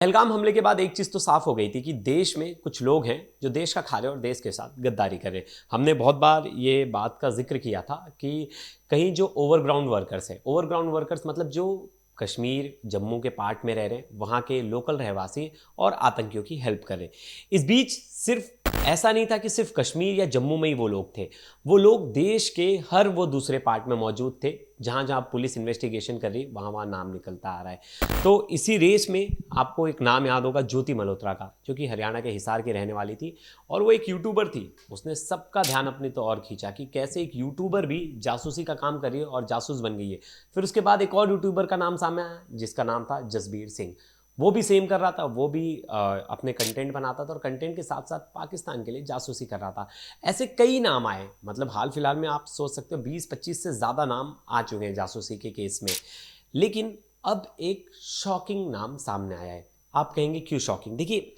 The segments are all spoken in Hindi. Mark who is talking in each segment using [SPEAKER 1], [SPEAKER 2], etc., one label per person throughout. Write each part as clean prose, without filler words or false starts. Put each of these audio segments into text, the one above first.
[SPEAKER 1] पहलगाम हमले के बाद एक चीज़ तो साफ हो गई थी कि देश में कुछ लोग हैं जो देश का खा रहे हैं और देश के साथ गद्दारी कर रहे हैं। हमने बहुत बार ये बात का जिक्र किया था कि कहीं जो ओवरग्राउंड वर्कर्स हैं, ओवरग्राउंड वर्कर्स मतलब जो कश्मीर जम्मू के पार्ट में रह रहे हैं, वहाँ के लोकल रहवासी और आतंकियों की हेल्प कर रहे हैं। इस बीच सिर्फ ऐसा नहीं था कि सिर्फ कश्मीर या जम्मू में ही वो लोग थे, वो लोग देश के हर वो दूसरे पार्ट में मौजूद थे जहाँ जहाँ पुलिस इन्वेस्टिगेशन कर रही, वहाँ वहाँ नाम निकलता आ रहा है। तो इसी रेस में आपको एक नाम याद होगा ज्योति मल्होत्रा का, जो कि हरियाणा के हिसार की रहने वाली थी और वो एक यूट्यूबर थी। उसने सबका ध्यान अपनी तो और खींचा कि कैसे एक यूट्यूबर भी जासूसी का काम कर रही है और जासूस बन गई है। फिर उसके बाद एक और यूट्यूबर का नाम सामने आया जिसका नाम था जसबीर सिंह। वो भी सेम कर रहा था, वो भी अपने कंटेंट बनाता था और कंटेंट के साथ साथ पाकिस्तान के लिए जासूसी कर रहा था। ऐसे कई नाम आए, मतलब हाल फिलहाल में आप सोच सकते हो 20-25 से ज़्यादा नाम आ चुके हैं जासूसी के केस में। लेकिन अब एक शॉकिंग नाम सामने आया है। आप कहेंगे क्यों शॉकिंग? देखिए,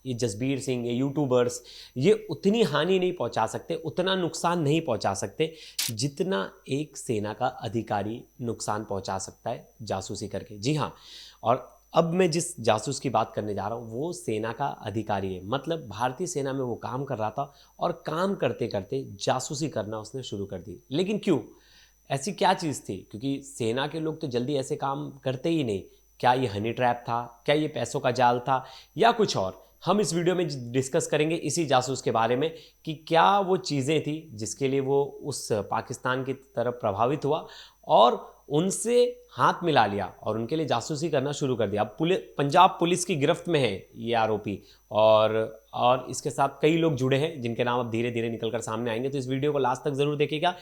[SPEAKER 1] ये जसबीर सिंह, ये यूट्यूबर्स, ये उतनी हानि नहीं पहुंचा सकते, उतना नुकसान नहीं पहुंचा सकते जितना एक सेना का अधिकारी नुकसान पहुंचा सकता है जासूसी करके। जी हाँ, और अब मैं जिस जासूस की बात करने जा रहा हूँ वो सेना का अधिकारी है। मतलब भारतीय सेना में वो काम कर रहा था और काम करते करते जासूसी करना उसने शुरू कर दी। लेकिन क्यों? ऐसी क्या चीज़ थी? क्योंकि सेना के लोग तो जल्दी ऐसे काम करते ही नहीं। क्या ये हनी ट्रैप था? क्या ये पैसों का जाल था या कुछ और? हम इस वीडियो में डिस्कस करेंगे इसी जासूस के बारे में कि क्या वो चीज़ें थी जिसके लिए वो उस पाकिस्तान की तरफ प्रभावित हुआ और उनसे हाथ मिला लिया और उनके लिए जासूसी करना शुरू कर दिया। अब पंजाब पुलिस की गिरफ्त में है ये आरोपी और इसके साथ कई लोग जुड़े हैं जिनके नाम अब धीरे धीरे निकलकर सामने आएंगे। तो इस वीडियो को लास्ट तक जरूर देखिएगा।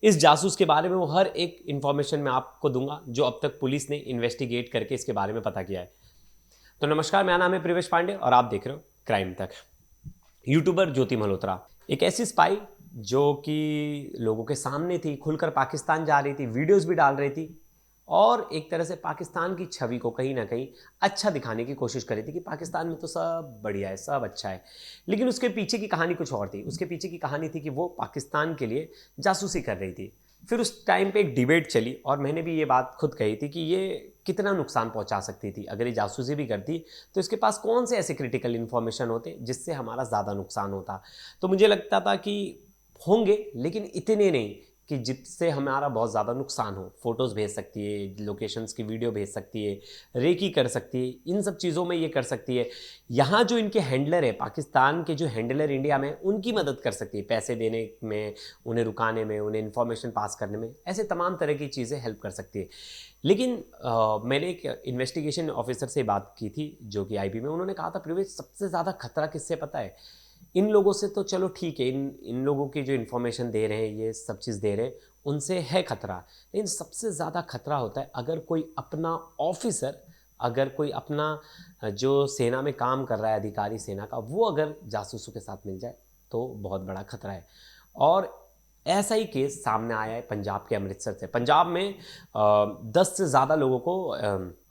[SPEAKER 1] इस जासूस के बारे में वो हर एक इंफॉर्मेशन मैं आपको दूंगा जो अब तक पुलिस ने इन्वेस्टिगेट करके इसके बारे में पता किया है। तो नमस्कार, मेरा नाम है प्रिवेश पांडे और आप देख रहे हो क्राइम तक। यूट्यूबर ज्योति मल्होत्रा एक ऐसी स्पाई जो कि लोगों के सामने थी, खुलकर पाकिस्तान जा रही थी, वीडियोस भी डाल रही थी और एक तरह से पाकिस्तान की छवि को कहीं ना कहीं अच्छा दिखाने की कोशिश कर रही थी कि पाकिस्तान में तो सब बढ़िया है, सब अच्छा है। लेकिन उसके पीछे की कहानी कुछ और थी। उसके पीछे की कहानी थी कि वो पाकिस्तान के लिए जासूसी कर रही थी। फिर उस टाइम पे एक डिबेट चली और मैंने भी ये बात खुद कही थी कि ये कितना नुकसान पहुंचा सकती थी। अगर ये जासूसी भी करती तो इसके पास कौन से ऐसे क्रिटिकल इन्फॉर्मेशन होते जिससे हमारा ज़्यादा नुकसान होता। तो मुझे लगता था कि होंगे, लेकिन इतने नहीं कि जिससे हमारा बहुत ज़्यादा नुकसान हो। फोटोज़ भेज सकती है, लोकेशंस की वीडियो भेज सकती है, रेकी कर सकती है, इन सब चीज़ों में ये कर सकती है। यहाँ जो इनके हैंडलर है, पाकिस्तान के जो हैंडलर इंडिया में, उनकी मदद कर सकती है पैसे देने में, उन्हें रुकाने में, उन्हें इन्फॉर्मेशन पास करने में, ऐसे तमाम तरह की चीज़ें हेल्प कर सकती है। लेकिन मैंने एक इन्वेस्टिगेशन ऑफिसर से बात की थी जो कि आईबी में। उन्होंने कहा था प्रवेश, सबसे ज़्यादा खतरा किससे पता है? इन लोगों से तो चलो ठीक है, इन लोगों की जो इन्फॉर्मेशन दे रहे हैं, ये सब चीज़ दे रहे हैं, उनसे है खतरा। लेकिन सबसे ज़्यादा खतरा होता है अगर कोई अपना ऑफिसर, अगर कोई अपना जो सेना में काम कर रहा है अधिकारी सेना का, वो अगर जासूसों के साथ मिल जाए तो बहुत बड़ा खतरा है। और ऐसा ही केस सामने आया है पंजाब के अमृतसर से। पंजाब में 10 से ज़्यादा लोगों को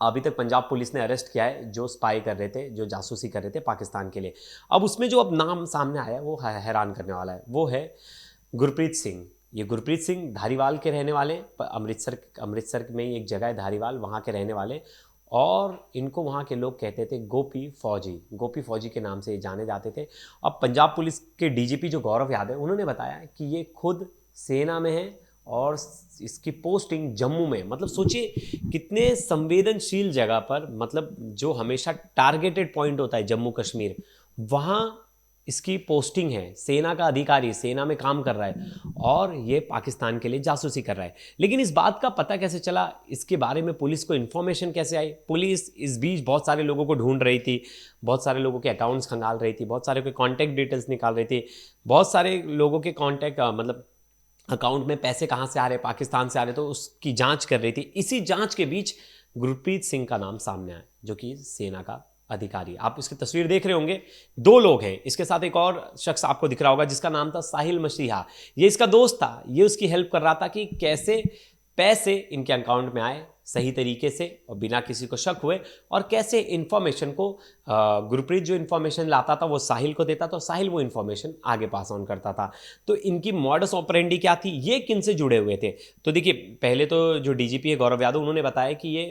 [SPEAKER 1] अभी तक पंजाब पुलिस ने अरेस्ट किया है जो स्पाई कर रहे थे, जो जासूसी कर रहे थे पाकिस्तान के लिए। अब उसमें जो अब नाम सामने आया है वो हैरान करने वाला है। वो है गुरप्रीत सिंह। ये गुरप्रीत सिंह धारीवाल के रहने वाले, अमृतसर में ही एक जगह है धारीवाल, वहाँ के रहने वाले। और इनको वहाँ के लोग कहते थे गोपी फौजी। गोपी फौजी के नाम से ये जाने जाते थे। अब पंजाब पुलिस के डीजीपी जो गौरव यादव है, उन्होंने बताया कि ये खुद सेना में है और इसकी पोस्टिंग जम्मू में। मतलब सोचिए कितने संवेदनशील जगह पर, मतलब जो हमेशा टारगेटेड पॉइंट होता है जम्मू कश्मीर, वहाँ इसकी पोस्टिंग है। सेना का अधिकारी, सेना में काम कर रहा है और ये पाकिस्तान के लिए जासूसी कर रहा है। लेकिन इस बात का पता कैसे चला, इसके बारे में पुलिस को इन्फॉर्मेशन कैसे आई? पुलिस इस बीच बहुत सारे लोगों को ढूंढ रही थी, बहुत सारे लोगों के अकाउंट्स खंगाल रही थी, बहुत सारे के कॉन्टैक्ट डिटेल्स निकाल रही थी, बहुत सारे लोगों के कॉन्टैक्ट मतलब अकाउंट में पैसे कहाँ से आ रहे, पाकिस्तान से आ रहे, तो उसकी जांच कर रही थी। इसी जांच के बीच गुरप्रीत सिंह का नाम सामने आया जो कि सेना का अधिकारी। आप इसकी तस्वीर देख रहे होंगे, 2 लोग हैं। इसके साथ एक और शख्स आपको दिख रहा होगा जिसका नाम था साहिल मसीहा। ये इसका दोस्त था, ये उसकी हेल्प कर रहा था कि कैसे पैसे इनके अकाउंट में आए सही तरीके से और बिना किसी को शक हुए, और कैसे इन्फॉर्मेशन को गुरप्रीत जो इन्फॉर्मेशन लाता था वो साहिल को देता था, तो साहिल वो इन्फॉर्मेशन आगे पास ऑन करता था। तो इनकी मॉडस ऑपरेंडी क्या थी, ये किन से जुड़े हुए थे? तो देखिए, पहले तो जो डीजीपी है गौरव यादव, उन्होंने बताया कि ये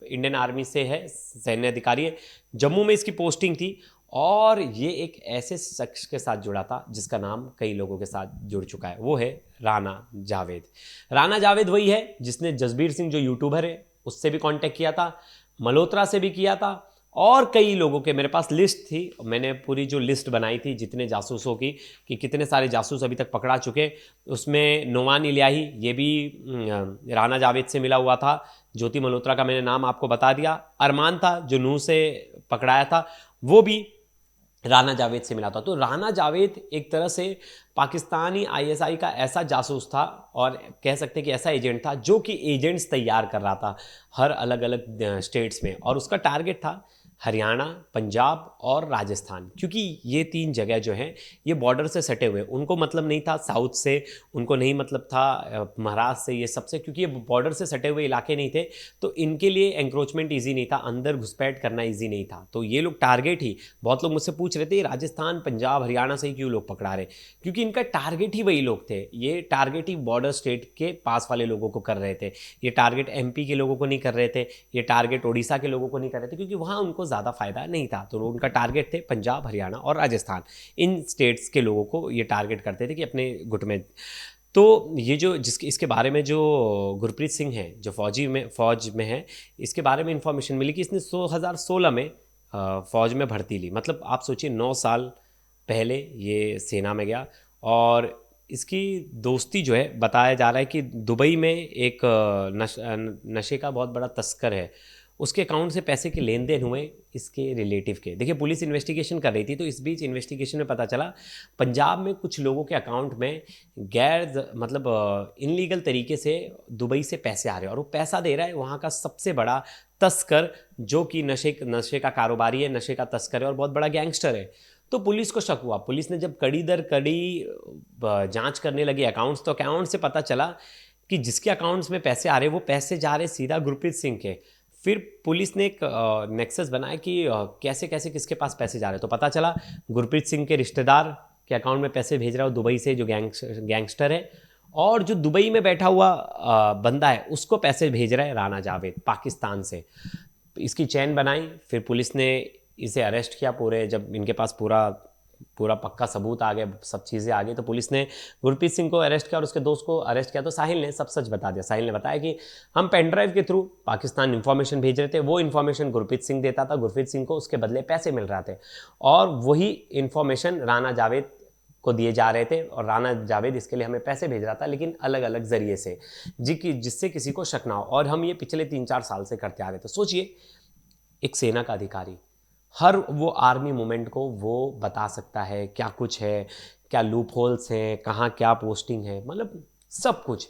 [SPEAKER 1] इंडियन आर्मी से है, सैन्य अधिकारी है, जम्मू में इसकी पोस्टिंग थी, और ये एक ऐसे शख्स के साथ जुड़ा था जिसका नाम कई लोगों के साथ जुड़ चुका है, वो है राणा जावेद। राणा जावेद वही है जिसने जसबीर सिंह जो यूट्यूबर है उससे भी कांटेक्ट किया था, मल्होत्रा से भी किया था, और कई लोगों के मेरे पास लिस्ट थी, मैंने पूरी जो लिस्ट बनाई थी जितने जासूसों की, कि कितने सारे जासूस अभी तक पकड़ा चुके, उसमें नोमान इलियाही ये भी राणा जावेद से मिला हुआ था, ज्योति मल्होत्रा का मैंने नाम आपको बता दिया, अरमान था जो नूह से पकड़ाया था, वो भी राणा जावेद से मिला था। तो राणा जावेद एक तरह से पाकिस्तानी आईएसआई का ऐसा जासूस था, और कह सकते हैं कि ऐसा एजेंट था जो कि एजेंट्स तैयार कर रहा था हर अलग अलग स्टेट्स में, और उसका टारगेट था हरियाणा, पंजाब और राजस्थान, क्योंकि ये 3 जगह जो हैं ये बॉर्डर से सटे हुए, उनको मतलब नहीं था साउथ से, उनको नहीं मतलब था महाराष्ट्र से, ये सबसे, क्योंकि ये बॉर्डर से सटे हुए इलाके नहीं थे, तो इनके लिए एंक्रोचमेंट ईजी नहीं था, अंदर घुसपैठ करना ईजी नहीं था। तो ये लोग टारगेट ही, बहुत लोग मुझसे पूछ रहे थे राजस्थान, पंजाब, हरियाणा से ही क्यों लोग पकड़ा रहे, क्योंकि इनका टारगेट ही वही लोग थे, ये टारगेट ही बॉर्डर स्टेट के पास वाले लोगों को कर रहे थे, ये टारगेट एमपी के लोगों को नहीं कर रहे थे, ये टारगेट उड़ीसा के लोगों को नहीं कर रहे थे, क्योंकि वहाँ उनको ज़्यादा फायदा नहीं था। तो उनका टारगेट थे पंजाब, हरियाणा और राजस्थान, इन स्टेट्स के लोगों को ये टारगेट करते थे कि अपने गुट में। तो ये जो जिसके इसके बारे में जो गुरप्रीत सिंह है जो फौज में है, इसके बारे में इंफॉर्मेशन मिली कि इसने 2016 में फौज में भर्ती ली, मतलब आप सोचिए 9 साल पहले ये सेना में गया, और इसकी दोस्ती जो है, बताया जा रहा है कि दुबई में एक नशे का बहुत बड़ा तस्कर है, उसके अकाउंट से पैसे के लेन देन हुए इसके रिलेटिव के। देखिए, पुलिस इन्वेस्टिगेशन कर रही थी, तो इस बीच इन्वेस्टिगेशन में पता चला पंजाब में कुछ लोगों के अकाउंट में मतलब इनलीगल तरीके से दुबई से पैसे आ रहे हैं, और वो पैसा दे रहा है वहाँ का सबसे बड़ा तस्कर, जो कि नशे का कारोबारी है, नशे का तस्कर है और बहुत बड़ा गैंगस्टर है। तो पुलिस को शक हुआ, पुलिस ने जब कड़ी दर कड़ी जांच करने लगी अकाउंट्स, तो अकाउंट से पता चला कि जिसके अकाउंट्स में पैसे आ रहे वो पैसे जा रहे सीधा गुरप्रीत सिंह के। फिर पुलिस ने एक नेक्सस बनाया कि कैसे कैसे किसके पास पैसे जा रहे हैं, तो पता चला गुरप्रीत सिंह के रिश्तेदार के अकाउंट में पैसे भेज रहा है दुबई से, जो गैंगस्टर है, और जो दुबई में बैठा हुआ बंदा है उसको पैसे भेज रहा है राणा जावेद पाकिस्तान से। इसकी चैन बनाई, फिर पुलिस ने इसे अरेस्ट किया, जब इनके पास पूरा पक्का सबूत आ गया, सब चीज़ें आ गई, तो पुलिस ने गुरप्रीत सिंह को अरेस्ट किया और उसके दोस्त को अरेस्ट किया। तो साहिल ने सब सच बता दिया। साहिल ने बताया कि हम पेन ड्राइव के थ्रू पाकिस्तान इन्फॉर्मेशन भेज रहे थे, वो इन्फॉर्मेशन गुरप्रीत सिंह देता था, गुरप्रीत सिंह को उसके बदले पैसे मिल रहे थे, और वही इन्फॉर्मेशन राणा जावेद को दिए जा रहे थे, और राणा जावेद इसके लिए हमें पैसे भेज रहा था, लेकिन अलग अलग जरिए से, जिससे किसी को शक ना हो, और हम ये पिछले 3-4 साल से करते आ रहे थे। सोचिए, एक सेना का अधिकारी हर वो आर्मी मूवमेंट को वो बता सकता है, क्या कुछ है, क्या लूप होल्स हैं, कहाँ क्या पोस्टिंग है, मतलब सब कुछ।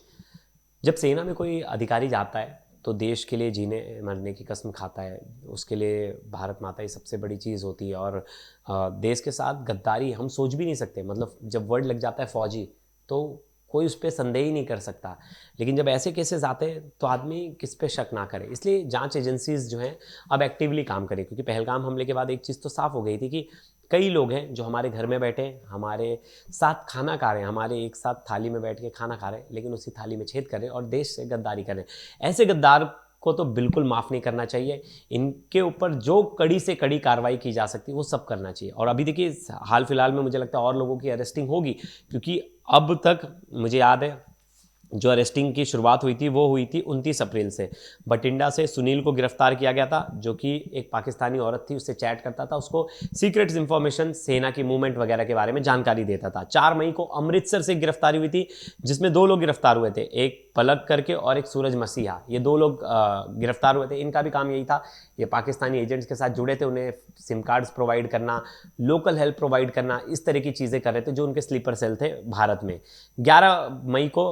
[SPEAKER 1] जब सेना में कोई अधिकारी जाता है तो देश के लिए जीने मरने की कसम खाता है, उसके लिए भारत माता ही सबसे बड़ी चीज़ होती है, और देश के साथ गद्दारी हम सोच भी नहीं सकते, मतलब जब वर्ड लग जाता है फौजी तो कोई उस पर संदेह ही नहीं कर सकता, लेकिन जब ऐसे केसेस आते हैं तो आदमी किस पे शक ना करे। इसलिए जांच एजेंसीज जो हैं अब एक्टिवली काम करें, क्योंकि पहलगाम हमले के बाद एक चीज़ तो साफ हो गई थी कि कई लोग हैं जो हमारे घर में बैठे हमारे साथ खाना खा रहे हैं, हमारे एक साथ थाली में बैठ के खाना खा रहे हैं, लेकिन उसी थाली में छेद कर रहे हैं और देश से गद्दारी कर रहे हैं। ऐसे गद्दार को तो बिल्कुल माफ़ नहीं करना चाहिए, इनके ऊपर जो कड़ी से कड़ी कार्रवाई की जा सकती है वो सब करना चाहिए। और अभी देखिए, हाल फिलहाल में मुझे लगता है और लोगों की अरेस्टिंग होगी, क्योंकि अब तक मुझे याद है जो अरेस्टिंग की शुरुआत हुई थी वो हुई थी 29 अप्रैल से। बठिंडा से सुनील को गिरफ्तार किया गया था, जो कि एक पाकिस्तानी औरत थी, उससे चैट करता था, उसको सीक्रेट्स इंफॉर्मेशन सेना की मूवमेंट वगैरह के बारे में जानकारी देता था। 4 मई को अमृतसर से गिरफ्तारी हुई थी, जिसमें 2 लोग गिरफ्तार हुए थे, एक पलक करके और एक सूरज मसीहा, ये 2 लोग गिरफ्तार हुए थे। इनका भी काम यही था ये पाकिस्तानी एजेंट्स के साथ जुड़े थे, उन्हें सिम कार्ड्स प्रोवाइड करना, लोकल हेल्प प्रोवाइड करना, इस तरह की चीज़ें कर रहे थे जो उनके स्लीपर सेल थे भारत में। 11 मई को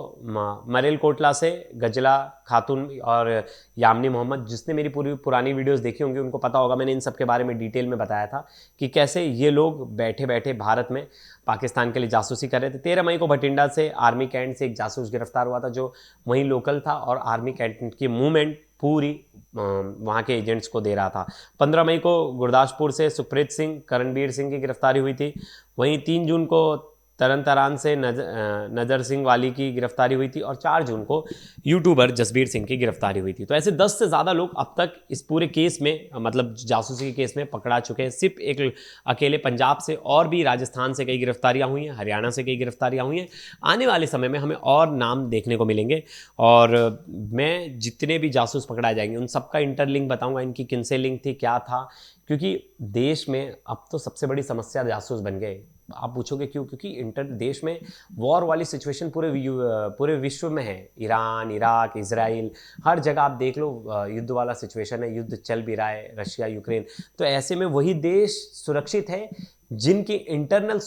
[SPEAKER 1] मरेलकोटला से गजला खातून और यामिनी मोहम्मद, जिसने मेरी पूरी पुरानी वीडियोस देखी होंगी उनको पता होगा, मैंने इन सब के बारे में डिटेल में बताया था कि कैसे ये लोग बैठे बैठे भारत में पाकिस्तान के लिए जासूसी कर रहे थे। 13 मई को भटिंडा से आर्मी कैंट से एक जासूस गिरफ्तार हुआ था जो वहीं लोकल था और आर्मी कैंट की मूवमेंट पूरी वहाँ के एजेंट्स को दे रहा था। 15 मई को गुरदासपुर से सुखप्रीत सिंह, करणबीर सिंह की गिरफ्तारी हुई थी। वहीं 3 जून को तरन तारण से नज़र सिंह वाली की गिरफ्तारी हुई थी और 4 जून को यूट्यूबर जसबीर सिंह की गिरफ्तारी हुई थी। तो ऐसे 10 से ज़्यादा लोग अब तक इस पूरे केस में, मतलब जासूसी के केस में पकड़ा चुके हैं। सिर्फ एक अकेले पंजाब से, और भी राजस्थान से कई गिरफ्तारियां हुई हैं, हरियाणा से कई गिरफ्तारियां हुई हैं। आने वाले समय में हमें और नाम देखने को मिलेंगे और मैं जितने भी जासूस पकड़ाए जाएंगे उन सबका इंटरलिंक बताऊंगा, इनकी किनसे लिंक थी, क्या था। क्योंकि देश में अब तो सबसे बड़ी समस्या जासूस बन गए। आप पूछोगे क्यों? क्योंकि देश में वॉर वाली सिचुएशन पूरे विश्व में है। ईरान, इराक, इजराइल, हर जगह आप देख लो युद्ध वाला सिचुएशन है, युद्ध चल भी रहा है, रशिया यूक्रेन। तो ऐसे में वही देश सुरक्षित है जिनकी इंटरनल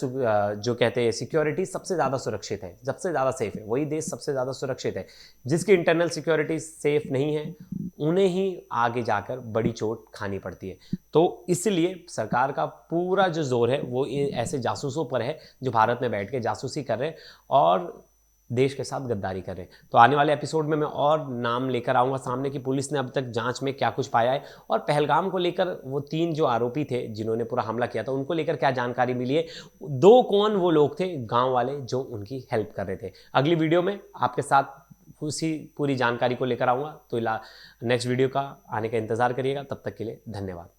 [SPEAKER 1] जो कहते हैं सिक्योरिटी सबसे ज़्यादा सुरक्षित है, सबसे ज़्यादा सेफ है। वही देश सबसे ज़्यादा सुरक्षित है। जिसकी इंटरनल सिक्योरिटी सेफ नहीं है उन्हें ही आगे जाकर बड़ी चोट खानी पड़ती है। तो इसलिए सरकार का पूरा जो जोर है वो ऐसे जासूसों पर है जो भारत में बैठ के जासूसी कर रहे हैं और देश के साथ गद्दारी कर रहे हैं। तो आने वाले एपिसोड में मैं और नाम लेकर आऊँगा सामने कि पुलिस ने अब तक जांच में क्या कुछ पाया है और पहलगाम को लेकर वो 3 जो आरोपी थे जिन्होंने पूरा हमला किया था उनको लेकर क्या जानकारी मिली है। 2 कौन वो लोग थे गाँव वाले जो उनकी हेल्प कर रहे थे। अगली वीडियो में आपके साथ उसी पूरी जानकारी को लेकर आऊँगा। तो नेक्स्ट वीडियो का आने का इंतज़ार करिएगा। तब तक के लिए धन्यवाद।